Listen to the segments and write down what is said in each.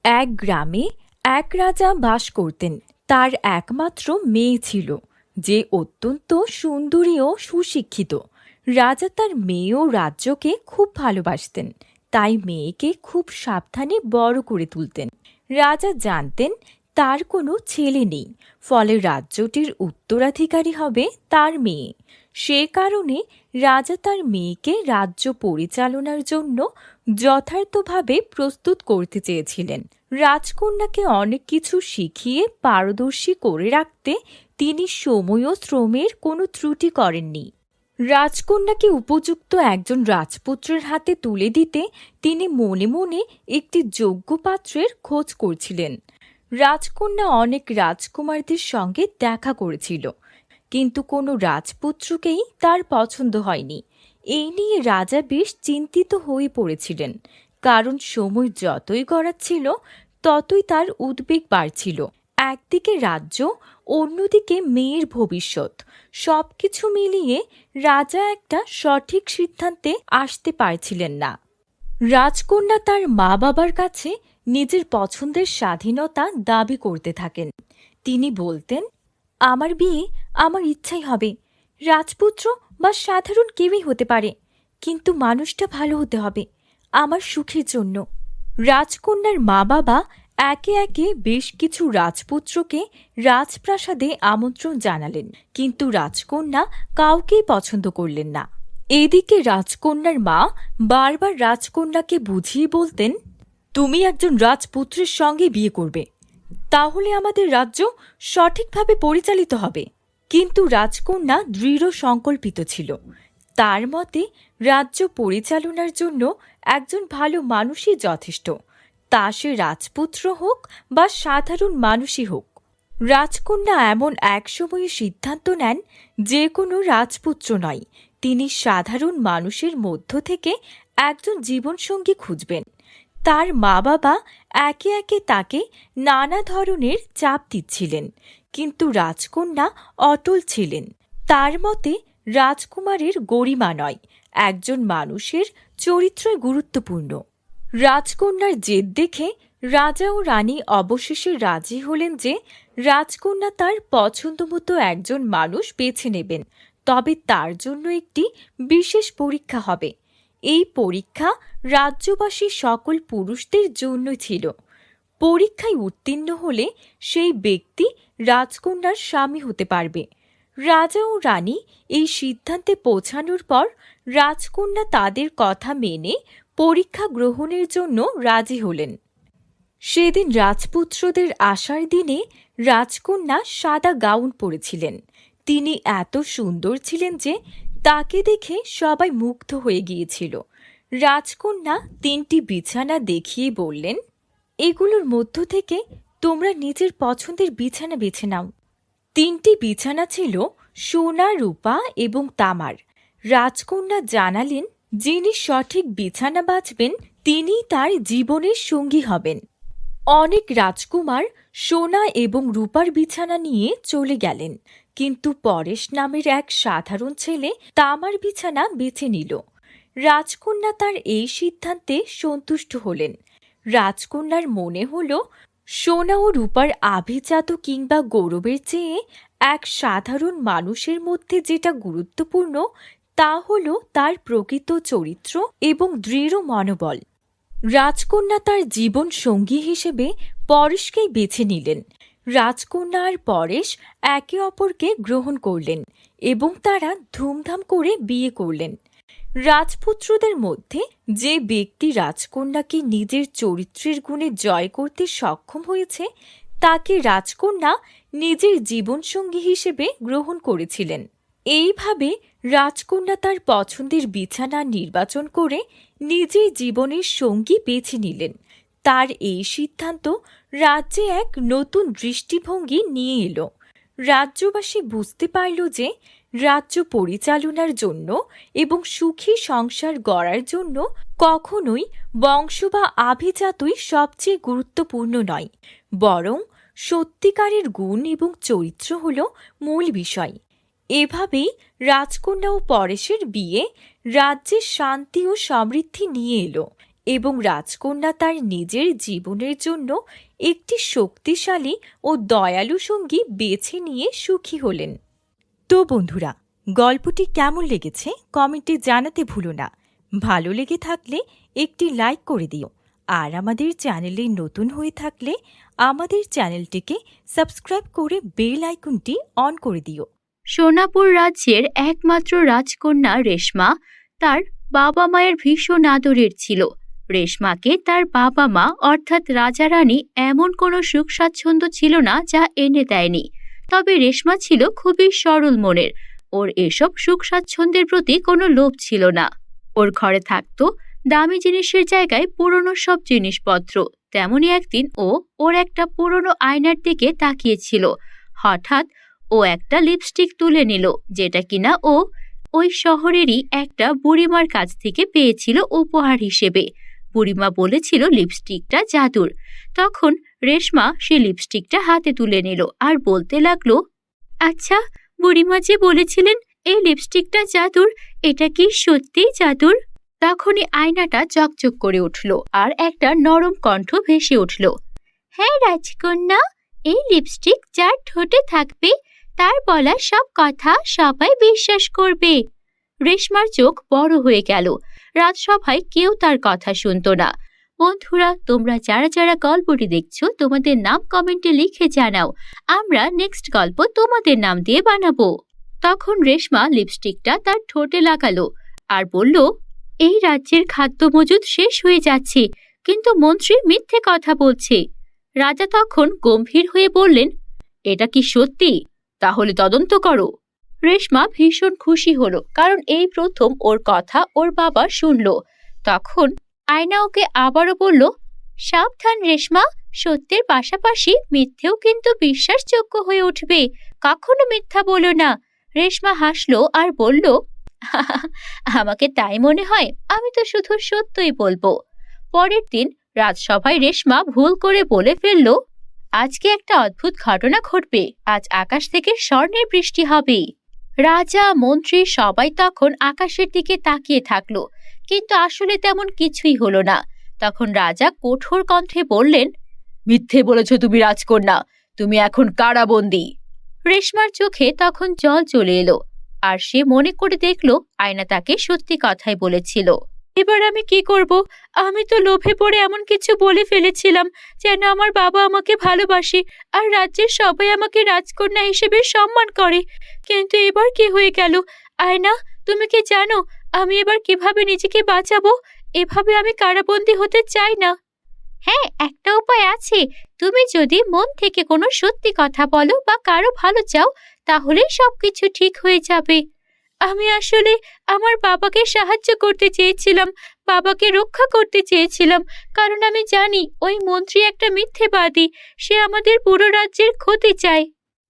এক গ্রামে এক রাজা বাস করতেন। তার একমাত্র মেয়ে ছিল, যে অত্যন্ত সুন্দরী ও সুশিক্ষিত। রাজা তার মেয়ে ও রাজ্যকে খুব ভালোবাসতেন, তাই মেয়েকে খুব সাবধানে বড় করে তুলতেন। রাজা জানতেন তার কোনো ছেলে নেই, ফলে রাজ্যটির উত্তরাধিকারী হবে তার মেয়ে। সে কারণে রাজা তার মেয়েকে রাজ্য পরিচালনার জন্য যথার্থভাবে প্রস্তুত করতে চেয়েছিলেন। রাজকন্যাকে অনেক কিছু শিখিয়ে পারদর্শী করে রাখতে তিনি সময় ও শ্রমের কোনো ত্রুটি করেননি। রাজকন্যাকে উপযুক্ত একজন রাজপুত্রের হাতে তুলে দিতে তিনি মনে মনে একটি যোগ্য পাত্রের খোঁজ করছিলেন। রাজকন্যা অনেক রাজকুমারদের সঙ্গে দেখা করেছিল, কিন্তু কোনো রাজপুত্রকেই তার পছন্দ হয়নি। এই নিয়ে রাজা বেশ চিন্তিত হয়ে পড়েছিলেন, কারণ সময় যতই গড়াচ্ছিল ততই তার উদ্বেগ বাড়ছিল। একদিকে রাজ্য, অন্যদিকে মেয়ের ভবিষ্যৎ, সবকিছু মিলিয়ে রাজা একটা সঠিক সিদ্ধান্তে আসতে পারছিলেন না। রাজকন্যা তার মা বাবার কাছে নিজের পছন্দের স্বাধীনতা দাবি করতে থাকেন। তিনি বলতেন, আমার বিয়ে আমার ইচ্ছাই হবে, রাজপুত্র বা সাধারণ কেউই হতে পারে, কিন্তু মানুষটা ভালো হতে হবে, আমার সুখের জন্য। রাজকন্যার মা বাবা একে একে বেশ কিছু রাজপুত্রকে রাজপ্রাসাদে আমন্ত্রণ জানালেন, কিন্তু রাজকন্যা কাউকেই পছন্দ করলেন না। এদিকে রাজকন্যার মা বারবার রাজকন্যাকে বুঝিয়ে বলতেন, তুমি একজন রাজপুত্রের সঙ্গে বিয়ে করবে, তাহলে আমাদের রাজ্য সঠিকভাবে পরিচালিত হবে। কিন্তু রাজকন্যা দৃঢ় সংকল্পিত ছিল। তার মতে রাজ্য পরিচালনার জন্য একজন ভালো মানুষই যথেষ্ট, তা সে রাজপুত্র হোক বা সাধারণ মানুষই হোক। রাজকন্যা এমন এক সময়ে সিদ্ধান্ত নেন, যে কোনো রাজপুত্র নয়, তিনি সাধারণ মানুষের মধ্য থেকে একজন জীবনসঙ্গী খুঁজবেন। তার মা বাবা একে একে তাকে নানা ধরনের চাপ দিচ্ছিলেন, কিন্তু রাজকন্যা অটল ছিলেন। তার মতে রাজকুমারের গরিমা নয়, একজন মানুষের চরিত্রই গুরুত্বপূর্ণ। রাজকন্যার জেদ দেখে রাজা ও রানী অবশেষে রাজি হলেন যে রাজকন্যা তার পছন্দমতো একজন মানুষ বেছে নেবেন, তবে তার জন্য একটি বিশেষ পরীক্ষা হবে। এই পরীক্ষা রাজ্যবাসী সকল পুরুষদের জন্য ছিল। পরীক্ষায় উত্তীর্ণ হলে সেই ব্যক্তি রাজকন্যার স্বামী হতে পারবে। রাজা ও রানী এই সিদ্ধান্তে পৌঁছানোর পর রাজকন্যা তাদের কথা মেনে পরীক্ষা গ্রহণের জন্য রাজি হলেন। সেদিন রাজপুত্রদের আসার দিনে রাজকন্যা সাদা গাউন পরেছিলেন। তিনি এত সুন্দর ছিলেন যে তাকে দেখে সবাই মুগ্ধ হয়ে গিয়েছিল। রাজকন্যা 3টি বিছানা দেখিয়ে বললেন, এগুলোর মধ্য থেকে তোমরা নিজের পছন্দের বিছানা বেছে নাও। 3টি বিছানা ছিল সোনা, রূপা এবং তামার। রাজকন্যা জানালেন, যিনি সঠিক বিছানা বাছবেন তিনিই তার জীবনের সঙ্গী হবেন। অনেক রাজকুমার সোনা এবং রূপার বিছানা নিয়ে চলে গেলেন, কিন্তু পরেশ নামের এক সাধারণ ছেলে তামার বিছানা বেছে নিল। রাজকন্যা তার এই সিদ্ধান্তে সন্তুষ্ট হলেন। রাজকন্যার মনে হল, সোনা ও রূপার আভিজাত কিংবা গৌরবের চেয়ে এক সাধারণ মানুষের মধ্যে যেটা গুরুত্বপূর্ণ তা হল তার প্রকৃত চরিত্র এবং দৃঢ় মনোবল। রাজকন্যা তার জীবন সঙ্গী হিসেবে পরেশকেই বেছে নিলেন। রাজকন্যা আর পরেশ একে অপরকে গ্রহণ করলেন এবং তারা ধুমধাম করে বিয়ে করলেন। রাজপুত্রদের মধ্যে যে ব্যক্তি রাজকন্যাকে নিজের চরিত্রের গুণে জয় করতে সক্ষম হয়েছে তাকে রাজকন্যা নিজের জীবনসঙ্গী হিসেবে গ্রহণ করেছিলেন। এইভাবে রাজকন্যা তার পছন্দের বিছানা নির্বাচন করে নিজের জীবনের সঙ্গী বেছে নিলেন। তার এই সিদ্ধান্ত রাজ্যে এক নতুন দৃষ্টিভঙ্গি নিয়ে এলো। রাজ্যবাসী বুঝতে পারল যে রাজ্য পরিচালনার জন্য এবং সুখী সংসার গড়ার জন্য কখনোই বংশ বা আভিজাতই সবচেয়ে গুরুত্বপূর্ণ নয়, বরং সত্যিকারের গুণ এবং চরিত্র হল মূল বিষয়। এভাবেই রাজকন্যা ও পরেশের বিয়ে রাজ্যে শান্তি ও সমৃদ্ধি নিয়ে এলো এবং রাজকন্যা তার নিজের জীবনের জন্য একটি শক্তিশালী ও দয়ালু সঙ্গী বেছে নিয়ে সুখী হলেন। তো বন্ধুরা, গল্পটি কেমন লেগেছে কমেন্টে জানাতে ভুলো না। ভালো লেগে থাকলে একটি লাইক করে দিও, আর আমাদের চ্যানেলে নতুন হয়ে থাকলে আমাদের চ্যানেলটিকে সাবস্ক্রাইব করে বেল আইকনটি অন করে দিও। সোনাপুর রাজ্যের একমাত্র রাজকন্যা রেশমা তার বাবা মায়ের ভীষণ আদরের ছিল। রেশমাকে তার বাবা মা অর্থাৎ রাজা রানী এমন কোনো সুখ স্বাচ্ছন্দ্য ছিল না যা এনে দেয়নি। তবে রেশমা ছিল খুবই সরল মনের। ওর এসব সুখ স্বাচ্ছন্দ্যের প্রতি কোনো লোভ ছিল না। ওর ঘরে থাকতো দামি জিনিসের জায়গায় পুরনো সব জিনিসপত্র। তেমনি একদিন ওর একটা পুরনো আয়নার দিকে তাকিয়েছিল। হঠাৎ ও একটা লিপস্টিক তুলে নিল, যেটা কিনা ওই শহরেরই একটা বুড়িমার কাছ থেকে পেয়েছিল উপহার হিসেবে। বুড়িমা বলেছিল লিপস্টিকটা জাদুর। তখন রেশমা সে লিপস্টিকটা হাতে তুলে নিল আর বলতে লাগলো, আচ্ছা, বুড়িমা যে বলেছিলেন এই লিপস্টিকটা জাদুর, এটা কি সত্যিই জাদুর? তখনই আয়নাটা চকচক করে উঠল আর একটা নরম কণ্ঠ ভেসে উঠল, হ্যাঁ রাজকন্যা, এই লিপস্টিক যার ঠোঁটে থাকবে তার বলা সব কথা সবাই বিশ্বাস করবে। রেশমার চোখ বড় হয়ে গেল। রাজসভায় কেউ তার কথা শুনতো না। বন্ধুরা, তোমরা যারা যারা গল্পটি দেখছো তোমাদের নাম কমেন্টে লিখে জানাও। আমরা নেক্সট গল্প তোমাদের নাম দিয়ে বানাবো। তখন রেশমা লিপস্টিকটা তার ঠোঁটে লাগালো আর বলল, এই রাজ্যের খাদ্য মজুদ শেষ হয়ে যাচ্ছে, কিন্তু মন্ত্রী মিথ্যে কথা বলছে। রাজা তখন গম্ভীর হয়ে বললেন, এটা কি সত্যি? তাহলে তদন্ত করো। রেশমা ভীষণ খুশি হলো, কারণ এই প্রথম ওর কথা ওর বাবা শুনল। তখন আয়না ওকে আবারও বলল, সাবধান রেশমা, সত্যের পাশাপাশি মিথ্যেও কিন্তু বিশ্বাসযোগ্য হয়ে উঠবে, কখনো মিথ্যা বলো না। রেশমা হাসলো আর বলল, আমাকে তাই মনে হয়, আমি তো শুধু সত্যই বলবো। পরের দিন রাজসভায় রেশমা ভুল করে বলে ফেলল, আজকে একটা অদ্ভুত ঘটনা ঘটবে, আজ আকাশ থেকে স্বর্ণের বৃষ্টি হবে। রাজা মন্ত্রী সবাই তখন আকাশের দিকে তাকিয়ে থাকলো, কিন্তু আসলে তেমন কিছুই হলো না। তখন রাজা কঠোর কণ্ঠে বললেন, মিথ্যে বলেছ তুমি রাজকন্যা, তুমি এখন কারাবন্দী। রেশমার চোখে তখন জল চলে এলো, আর সে মনে করে দেখলো আয়না তাকে সত্যি কথাই বলেছিল। এবার আমি কি করব? আমি তো লোভে পড়ে এমন কিছু বলে ফেলেছিলাম যেন আমার বাবা আমাকে ভালোবাসে আর রাজ্যের সবাই আমাকে রাজকন্যা হিসেবে সম্মান করে। কিন্তু এবার কি হয়ে গেল? আয়না, তুমি কি জানো আমি এবার কিভাবে নিজেকে বাঁচাবো? এভাবে আমি কারাবন্দী হতে চাই না। হ্যাঁ, একটা উপায় আছে। তুমি যদি মন থেকে কোনো সত্যি কথা বলো বা কারো ভালো চাও, তাহলে সবকিছু ঠিক হয়ে যাবে। আমি আসলে আমার বাবাকে সাহায্য করতে চেয়েছিলাম, বাবাকে রক্ষা করতে চেয়েছিলাম, কারণ আমি জানি ওই মন্ত্রী একটা মিথ্যেবাদী, সে আমাদের পুরো রাজ্যের ক্ষতি চায়।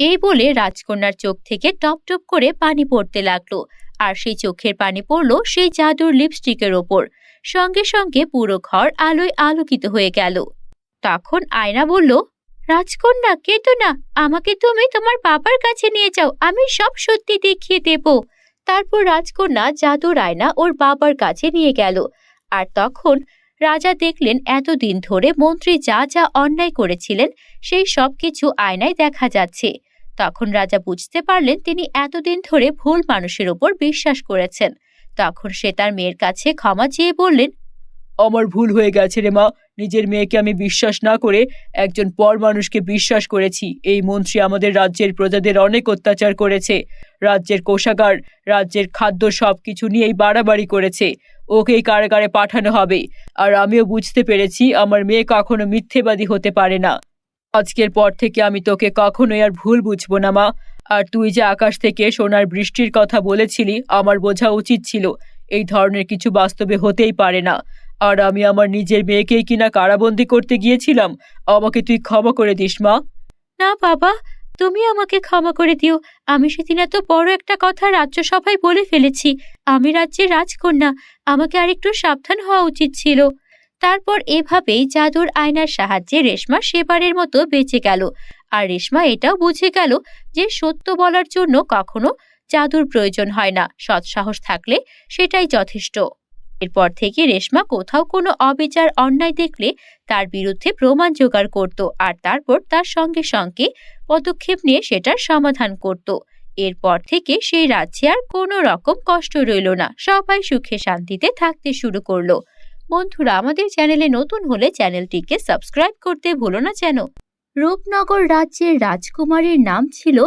এই বলে রাজকন্যার চোখ থেকে টপ টপ করে পানি পড়তে লাগলো, আর সেই চোখের পানি পড়লো সেই জাদুর লিপস্টিকের ওপর। সঙ্গে সঙ্গে পুরো ঘর আলোয় আলোকিত হয়ে গেল। তখন আয়না বলল, রাজকন্যা কেঁদো না, আমাকে তুমি তোমার বাবার কাছে নিয়ে যাও, আমি সব সত্যি দেখিয়ে দেব। তারপর রাজকন্যা জাদুর আয়না ওর বাবার কাছে নিয়ে গেল। আর তখন রাজা দেখলেন এতদিন ধরে মন্ত্রী যা যা অন্যায় করেছিলেন সেই সব কিছু আয়নায় দেখা যাচ্ছে। তখন রাজা বুঝতে পারলেন তিনি এতদিন ধরে ভুল মানুষের ওপর বিশ্বাস করেছেন। তখন সে তার মেয়ের কাছে ক্ষমা চেয়ে বললেন, আমার ভুল হয়ে গেছে রে মা, নিজের মেয়েকে আমি বিশ্বাস না করে একজন পর মানুষকে বিশ্বাস করেছি। এই মন্ত্রী আমাদের রাজ্যের প্রজাদের অনেক অত্যাচার করেছে, রাজ্যের কোষাগার, রাজ্যের খাদ্য সবকিছু নিয়েই বাড়াবাড়ি করেছে। ওকেই কারাগারে পাঠানো হবে। আর আমিও বুঝতে পেরেছি আমার মেয়ে কখনো মিথ্যেবাদী হতে পারে না। আজকের পর থেকে আমি তোকে কখনোই আর ভুল বুঝবো না মা। আর তুই যে আকাশ থেকে সোনার বৃষ্টির কথা বলেছিলি, আমার বোঝা উচিত ছিল এই ধরনের কিছু বাস্তবে হতেই পারে না। আর আমি আমার নিজের মেয়েকেই কিনা কারাবন্দী করতে গিয়েছিলাম। আমাকে তুই ক্ষমা করে দিস মা। না বাবা, তুমি আমাকে ক্ষমা করে দিও। আমি সেদিন এত বড় একটা কথা রাজ্যসভায় বলে ফেলেছি। আমি রাজ্যের রাজকন্যা, আমাকে আরেকটু সাবধান হওয়া উচিত ছিল। তারপর এভাবেই জাদুর আয়নার সাহায্যে রেশমা সেবারের মতো বেঁচে গেল। আর রেশমা এটাও বুঝে গেল যে সত্য বলার জন্য কখনো জাদুর প্রয়োজন হয় না, সৎসাহস থাকলে সেটাই যথেষ্ট। এরপর থেকে রেশমা কোথাও কোনো অবিচার অন্যায় দেখলে তার বিরুদ্ধে প্রমাণ জোগাড় করত আর তারপর তার সঙ্গে সঙ্গে পদক্ষেপ নিয়ে সেটার সমাধান করত। এরপর থেকে সেই রাজ্যে আর কোনো রকম কষ্ট রইল না, সবাই সুখে শান্তিতে থাকতে শুরু করলো। বন্ধুরা, আমাদের চ্যানেলে নতুন হলে চ্যানেলটিকে সাবস্ক্রাইব করতে ভুলো না যেন। রূপনগর রাজ্যের রাজকুমারীর নাম ছিল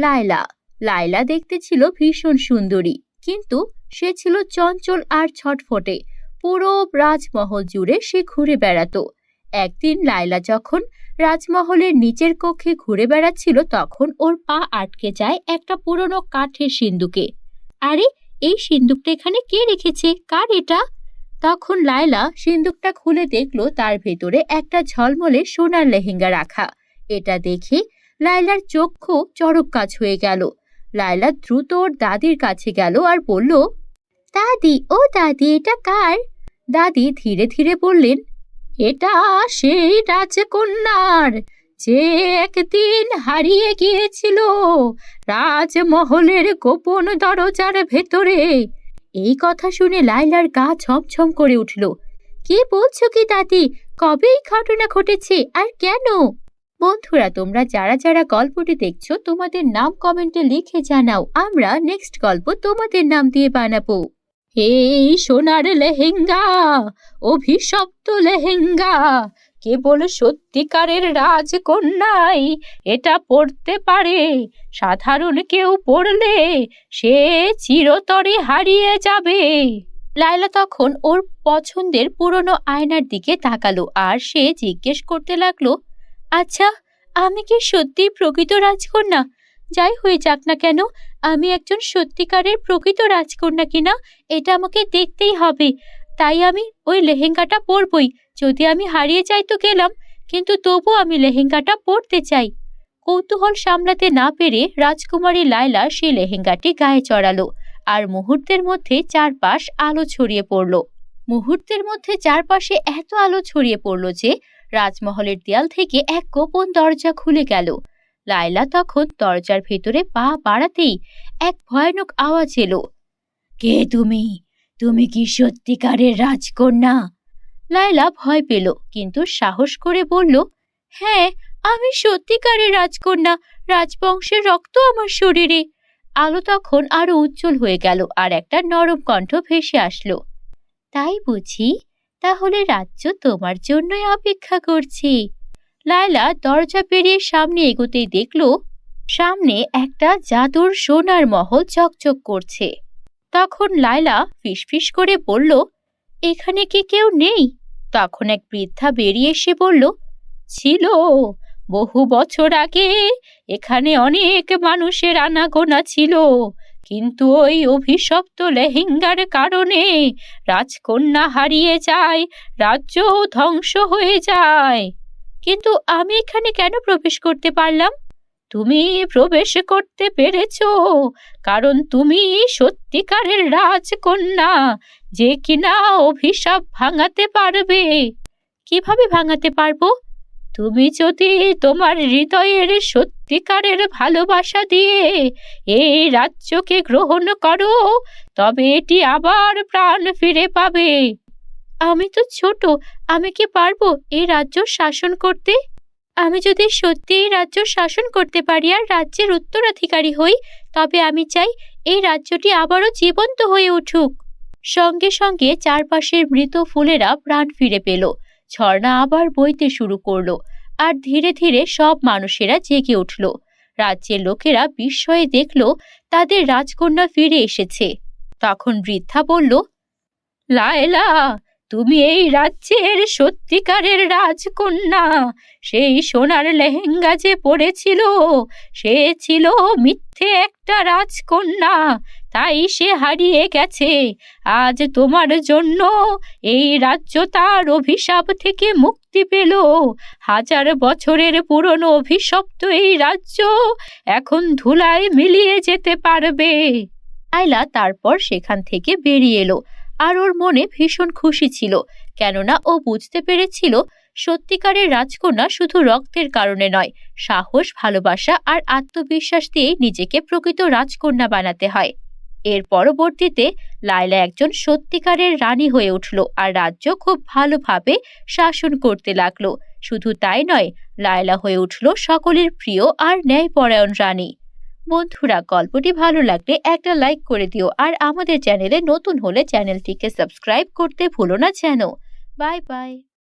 লায়লা। লায়লা দেখতে ছিল ভীষণ সুন্দরী, কিন্তু সে ছিল চঞ্চল আর ছটফটে। পুরো রাজমহল জুড়ে সে ঘুরে বেড়াতো। একদিন লায়লা যখন রাজমহলের নিচের কক্ষে ঘুরে বেড়াচ্ছিল, তখন ওর পা আটকে যায় একটা পুরনো কাঠের সিন্দুকে। আরে, এই সিন্দুকটা এখানে কে রেখেছে? কার এটা? তখন লায়লা সিন্দুকটা খুলে দেখলো তার ভেতরে একটা ঝলমলে সোনার লেহেঙ্গা রাখা। এটা দেখে লায়লার চক্ষু চড়ক কাজ হয়ে গেল। লায়লা দ্রুত ওর দাদির কাছে গেল আর বলল, দাদি, ও দাদি, এটা কার? দাদি ধীরে ধীরে বললেন, এটা সেই রাজকন্যার, যে একদিন হারিয়ে গিয়েছিল রাজমহলের গোপন দরজার ভেতরে। এই কথা শুনে লায়লার গা ছমছম করে উঠল। কি বলছো কি দাদি? কবে এই ঘটনা ঘটেছে আর কেন? বন্ধুরা, তোমরা যারা যারা গল্পটি দেখছো তোমাদের নাম কমেন্টে লিখে জানাও, আমরা নেক্সট গল্প তোমাদের নাম দিয়ে বানাবো। এই সোনার লেহেঙ্গা, অভিশপ্ত লেহেঙ্গা, কেবল সত্যিকারের রাজকন্যাই এটা পরতে পারে। সাধারণ কেউ পরলে সে চিরতরে হারিয়ে যাবে। লায়লা তখন ওর পছন্দের পুরনো আয়নার দিকে তাকালো আর সে জিজ্ঞেস করতে লাগলো, আচ্ছা, আমি কি সত্যি প্রকৃত রাজকন্যা? যাই হয়ে যাক না কেন, আমি একজন সত্যিকারের প্রকৃত রাজকন্যা কিনা এটা আমাকে দেখতেই হবে। তাই আমি ওই লেহেঙ্গাটা পরবই। যদি আমি হারিয়ে যাই তো গেলাম, কিন্তু তবু আমি লেহেঙ্গাটা পরতে চাই। কৌতূহল সামলাতে না পেরে রাজকুমারী লায়লা সেই লেহেঙ্গাটি গায়ে চড়ালো আর মুহূর্তের মধ্যে চারপাশ আলো ছড়িয়ে পড়ল। মুহূর্তের মধ্যে চারপাশে এত আলো ছড়িয়ে পড়ল যে রাজমহলের দেয়াল থেকে এক গোপন দরজা খুলে গেল। লায়লা তখন দরজার ভেতরে পা বাড়াতেই এক ভয়ানক আওয়াজ এলো। কে তুমি? তুমি কি সত্যিকারের রাজকন্যা? লায়লা ভয় পেল, কিন্তু সাহস করে বলল, হ্যাঁ, আমি সত্যিকারের রাজকন্যা। রাজবংশের রক্ত আমার শরীরে। আলো তখন আরো উজ্জ্বল হয়ে গেল আর একটা নরম কণ্ঠ ভেসে আসলো। তাই বুঝি? তাহলে রাজ্য তোমার জন্যই অপেক্ষা করছি। লায়লা দরজা পেরিয়ে সামনে এগোতেই দেখল সামনে একটা জাদুর সোনার মহল চকচক করছে। তখন লায়লা ফিসফিস করে বলল, এখানে কি কেউ নেই? তখন এক বৃদ্ধা বেরিয়ে এসে বলল, ছিল। বহু বছর আগে এখানে অনেক মানুষের আনাগোনা ছিল, কিন্তু ওই অভিশপ্ত লেহেঙ্গার কারণে রাজকন্যা হারিয়ে যায়, রাজ্য ধ্বংস হয়ে যায়। কিন্তু আমি এখানে কেন প্রবেশ করতে পারলাম? তুমি প্রবেশ করতে পেরেছো কারণ তুমি সত্যিকারের রাজকন্যা, যে কিনা অভিশাপ ভাঙাতে পারবে। কিভাবে ভাঙাতে পারবো? তুমি যদি তোমার হৃদয়ের সত্যিকারের ভালোবাসা দিয়ে এই রাজ্যকে গ্রহণ করো, তবে এটি আবার প্রাণ ফিরে পাবে। আমি তো ছোট, আমি কি পারবো এই রাজ্য শাসন করতে? আমি যদি সত্যি এই রাজ্য শাসন করতে পারি আর রাজ্যের উত্তরাধিকারী হই, তবে আমি চাই এই রাজ্যটি আবারও জীবন্ত হয়ে উঠুক। সঙ্গে সঙ্গে চারপাশের মৃত ফুলেরা প্রাণ ফিরে পেল। ঝর্ণা আবার বইতে শুরু করলো আর ধীরে ধীরে সব মানুষেরা জেগে উঠল। রাজ্যের লোকেরা বিস্ময়ে দেখল তাদের রাজকন্যা ফিরে এসেছে। তখন বৃদ্ধা বলল, লায়লা, তুমি এই রাজ্যের সত্যিকারের রাজকন্যা। সেই সোনার লেহেঙ্গা যে পরেছিল সে ছিল মিথ্যে একটা রাজকন্যা, তাই সে হারিয়ে গেছে। আজ তোমার জন্য এই রাজ্য তার অভিশাপ থেকে মুক্তি পেল। হাজার বছরের পুরনো অভিশপ্ত এই রাজ্য এখন ধুলায় মিলিয়ে যেতে পারবে। লায়লা তারপর সেখান থেকে বেরিয়ে এলো আর ওর মনে ভীষণ খুশি ছিল, কেননা ও বুঝতে পেরেছিল সত্যিকারের রাজকন্যা শুধু রক্তের কারণে নয়, সাহস, ভালোবাসা আর আত্মবিশ্বাস দিয়ে নিজেকে প্রকৃত রাজকন্যা বানাতে হয়। এর পরবর্তীতে লায়লা একজন সত্যিকারের রানী হয়ে উঠল আর রাজ্য খুব ভালোভাবে শাসন করতে লাগলো। শুধু তাই নয়, লায়লা হয়ে উঠল সকলের প্রিয় আর ন্যায়পরায়ণ রানী। বন্ধুরা, গল্পটি ভালো লাগলে একটা লাইক করে দিও আর আমাদের চ্যানেলে নতুন হলে চ্যানেলটিকে সাবস্ক্রাইব করতে ভুলো না যেন। Bye bye.